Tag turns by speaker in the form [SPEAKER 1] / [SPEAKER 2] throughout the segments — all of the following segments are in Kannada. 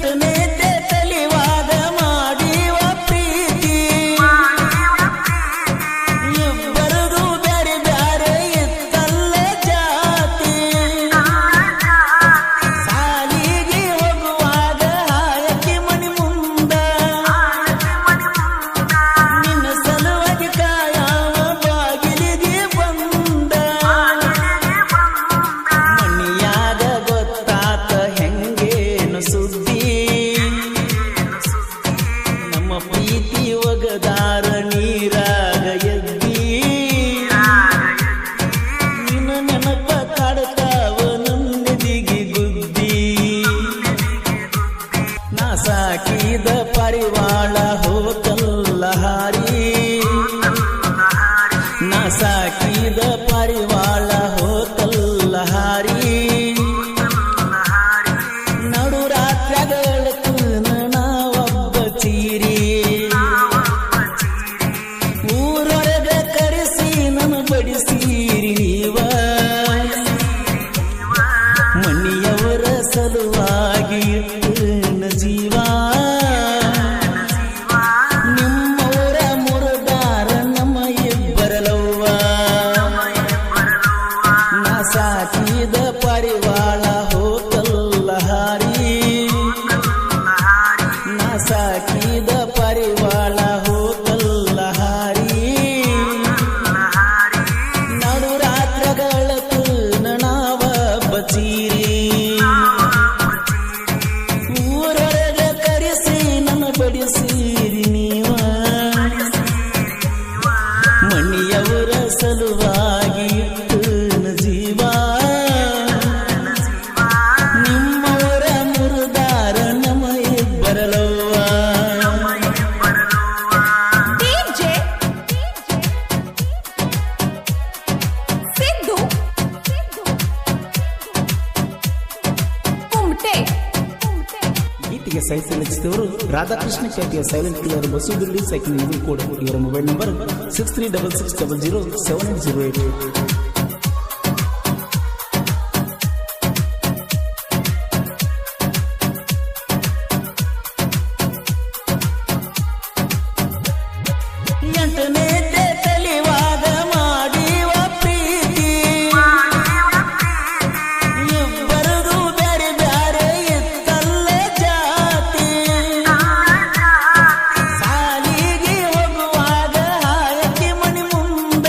[SPEAKER 1] ಎಂಟನೇತೆ ತಲಿವಾದ ಮಾಡಿವ ಪ್ರೀತಿ ಇಬ್ಬರದು ಬ್ಯಾರೆ ಬ್ಯಾರೆ ಇತ್ತಲ್ಲ ಜಾತಿ ಸಾಲಿಗೆ ಹೋಗುವಾಗ ಹಾಯಕಿ ಮನಿ ಮುಂದ ನಿನ್ನ ಸಲುವಾಗಿ ಕಾಯವ ಬಾಗಿಲಿಗೆ ಬಂದ ಮನಿಯಾಗ ಗೊತ್ತಾತ ಹೆಂಗೇನು ಸುದ್ದಿ ನಮ್ಮ ಪ್ರೀತಿ ಒಗದಾರ ನೀರಾಗ ಎದ್ದಿ ನಿನ್ನ ನೆನಪ ಕಾಡ್ತಾವ ನನ್ನೆದಿಗೆ ಗುದ್ದಿ ನಾ ಸಾಕಿದ ಪರಿವಾಳ ಹೋತಲ್ಲ ಹಾರಿ ನಾ ಸಾಕಿದ ಪರಿವಾಳ ಹೋತಲ್ಲ ಹಾರಿ ನಡು ರಾತ್ರಿಗಳತ್ತು ನಾವೊಬ್ಬ ಚೀರಿ ಊರೊರಗ ಕರೆಸಿ ನನ್ನ ಬಡಿಸೀರಿ ನೀವ ಮನಿಯವರ ಸಲುವಾಗಿ ಇಟ್ಟನ ಜೀವ ನಿಮ್ಮವರ ಮುರುದಾರ ನಮ್ಮ ಇಬ್ಬರಲವ್ವ ನಾ ಸಾಕಿದ ಪರಿವಾಳ ಹೋತಲ್ಲ ಹಾರಿ ನಾ ಸಾಕಿದ ಪರಿವಾಳ ಹೋತಲ್ಲ ಹಾರಿ ನಡು ರಾತ್ರಗಳತ್ತು ನಾವ ಬಚೀರಿ ಊರೊಳಗ ಕರೆಸಿ ನನ್ನ ಬಡಿಸೀರಿ ನೀವ ಮಣಿಯವರ ಸಲುವಾಗಿ ಇಟ್ಟನ ಜೀವ ನಿಮ್ಮವರ ಮುರುದಾರ ನಮ್ಮ ಇಬ್ಬರಲವ್ವ
[SPEAKER 2] DJ ಸಿದ್ದು ಕುಮಟೆ
[SPEAKER 1] ಗೀತೆಗೆ ಸಾಹಿತ್ಯ ರಚಿಸಿದವರು ರಾಧಾಕೃಷ್ಣ ಖ್ಯಾತಿಯ ಸೈಲೆಂಟ್ ಕಿಲ್ಲರ್ ಬಸವದುರ್ಲಿ ಸೈಕಲ್ ಇದು ಕೂಡ ಇವರ ಮೊಬೈಲ್ ನಂಬರ್ 6366007808. ಎಂಟನೇತೆ ತಲಿವಾದ ಮಾಡಿವ ಪ್ರೀತಿ ಇಬ್ಬರದು ಬ್ಯಾರೆ ಬ್ಯಾರೆ ಇತ್ತಲ್ಲ ಜಾತಿ ಸಾಲಿಗೆ ಹೋಗುವಾಗ ಹಾಯಕಿ ಮನಿ ಮುಂದ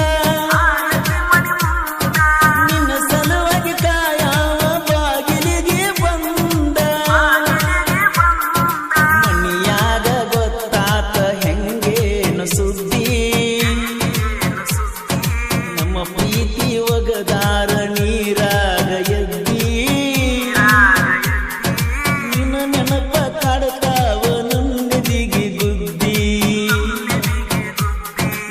[SPEAKER 1] ನಿನ್ನ ಸಲುವಾಗಿ ಕಾಯವ ಬಾಗಿಲಿಗೆ ಬಂದ ಮನಿಯಾಗ ಗೊತ್ತಾತ ಹೆಂಗೇನು ಸುದ್ದಿ ನಮ್ಮ ಪ್ರೀತಿ ಒಗದಾರ ನೀರಾಗ ಎದ್ದಿ ನಿನ್ನ ನೆನಪ ಕಾಡ್ತಾವ ನನ್ನೆದಿಗೆ ಗುದ್ದಿ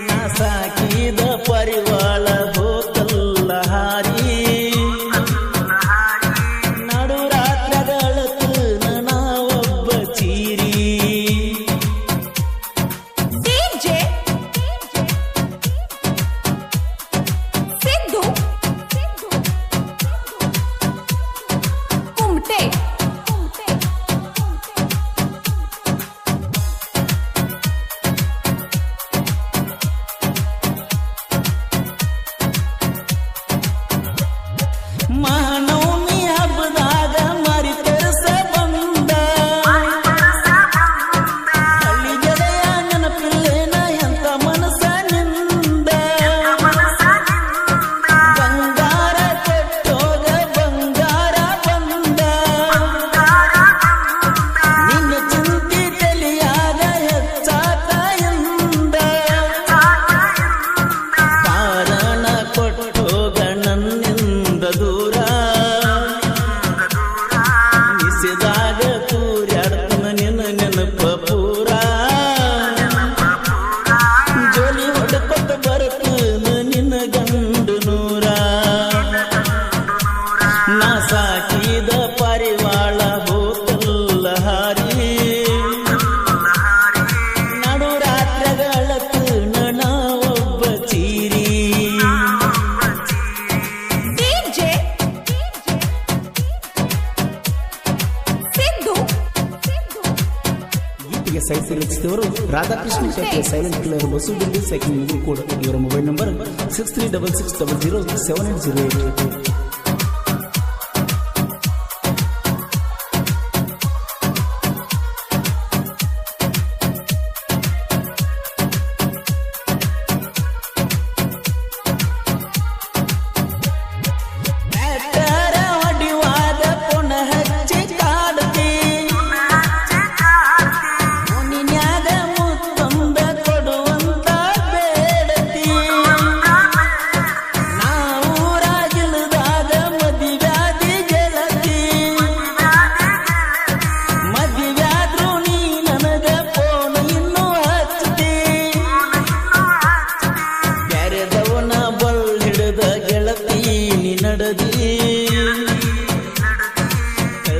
[SPEAKER 1] ನಾ ಸಾಕಿದ ಪರಿವಾಳ ಹೋತಲ್ಲ ಹಾರಿ ನಡು ರಾತ್ರಗಳತ್ತು ನಾವೊಬ್ಬ ಚೀರಿ
[SPEAKER 2] DJ ಸಿದ್ದು ಕುಮಟೆ
[SPEAKER 1] ಮಹಾನವಮಿ ಹಬ್ಬದಾಗ ಮರಿ ತರಸ ಬಂದ ಹಳ್ಳಿ ಗೆಳೆಯ ನೆನಪಿಲ್ಲೇನ ಎಂತ ಮನಸ ನಿಂದ ಬಂಗಾರ ಕೊಟ್ಟೋಗ ಬಂಗಾರ ಬಂದ ನಿನ್ನ ಚಿಂತಿ ತಲಿಯಾಗ ಹೆಚ್ಚಾತ ಎಂದ ಕಾರಣ ಕೊಟ್ಟೋಗ ನನ್ನಿಂದ ದೂರ ನಿಸಿದಾಗ ತೂರ್ಯಾಡ್ತನ ನಿನ್ನ ನೆನಪ ಪೂರ ಜೋಲಿ ಹೊಡ್ಕೊತ ಬರ್ತನ ನಿನ್ನ ಗಂಡು ನೂರ ನಾ ಸಾಕಿದ ಪರಿವಾಳ ಹೋತಲ್ಲ ಹಾರಿ ನಡು ರಾತ್ರಗಳತ್ತು ನಾವೊಬ್ಬ ಚೀರಿ
[SPEAKER 2] DJ
[SPEAKER 1] ಗೀತೆಗೆ ಸಾಹಿತ್ಯ ರಚಿಸಿದವರು ರಾಧಾಕೃಷ್ಣ ಖ್ಯಾತಿಯ ಸೈಲೆಂಟ್ ಕಿಲ್ಲರ್ ಬಸವದುರ್ಗ ಸೈಕಲ್ ಮುಗುಲ್ ಕೋಡ್. ಇವರ ಮೊಬೈಲ್ ನಂಬರ್ 6366007808.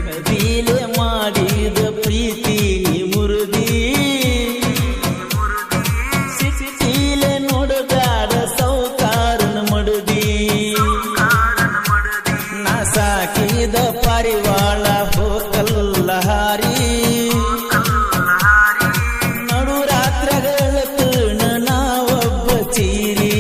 [SPEAKER 3] ಕಬೀಲೆ ಮಾಡಿದ ಪ್ರೀತಿ ಮುರುದಿ ಸಿಟಿಲೆ ನೋಡಗಾಡ ಸೌಕಾರನ ಮಡುದಿ ನಾ ಸಾಕಿದ ಪರಿವಾಳ ಹೋಗಲ್ಲ ಹಾರಿ ನಡು ರಾತ್ರಗಳ ಕಣ ನಾವೊಬ್ಬ ಚೀರಿ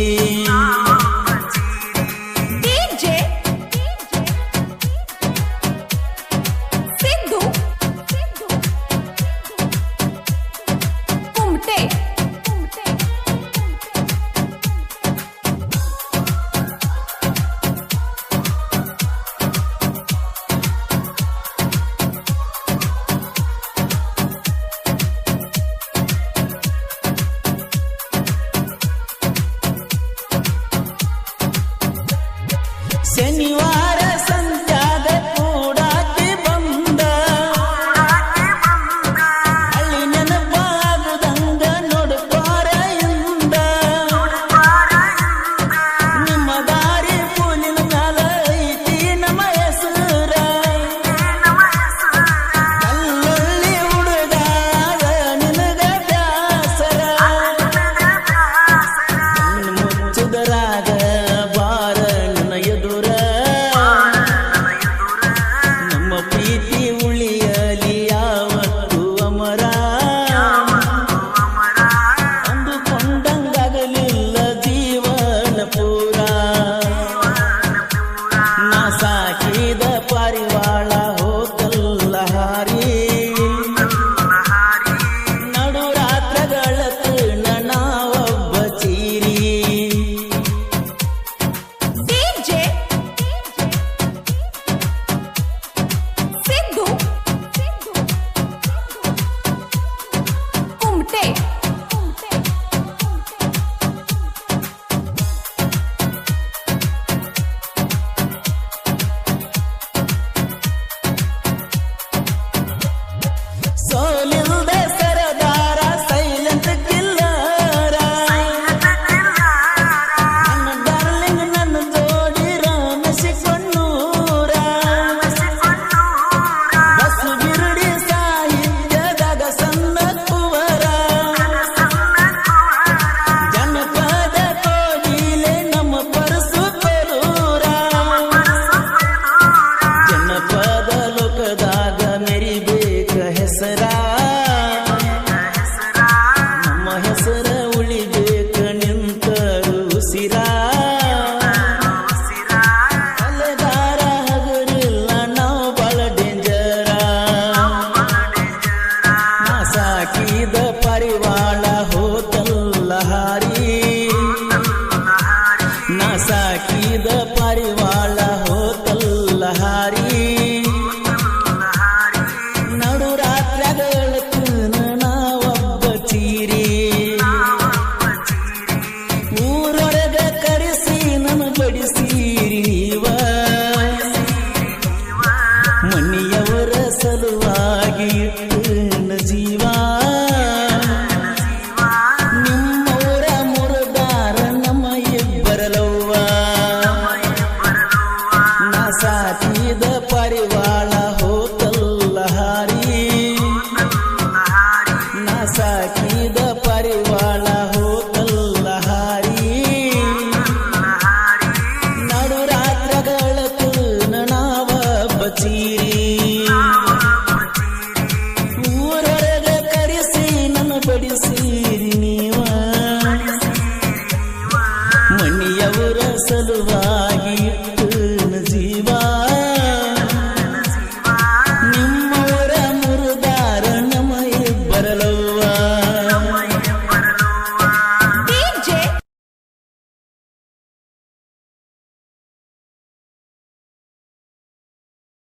[SPEAKER 3] ಶನಿವಾರ ಸಂತ್ಯಾಗ ಕೂಡಾಕಿ ಬಂದ ಅಲ್ಲಿ ನೆನಪಾಗುದಂಗ ನೋಡ್ಕೋರ ಇಂದ ನಿಮ್ಮ ದಾರಿ ಪೂಲಿನ ಮ್ಯಾಲ ಐತಿ ನಮ್ಮ ಹೆಸರ ಕಲ್ಲೊಳ್ಳಿ ಹುಡುಗಾಗ ನಿನಗ ಬ್ಯಾಸರ ಮುಚ್ಚುದರಾಗ ಬಾರ ಎದುರ ನಮ್ಮ ಪ್ರೀತಿ ಉಳಿಯಲಿ ಯಾವತ್ತು ಅಮರ ಅಂದುಕೊಂಡಂಗಾಗಲಿಲ್ಲ ಜೀವನ ಪೂರ ನಾ ಸಾಕಿದ ಪರಿವಾಳ ಹೋಗಲ್ಲ ಹಾರಿ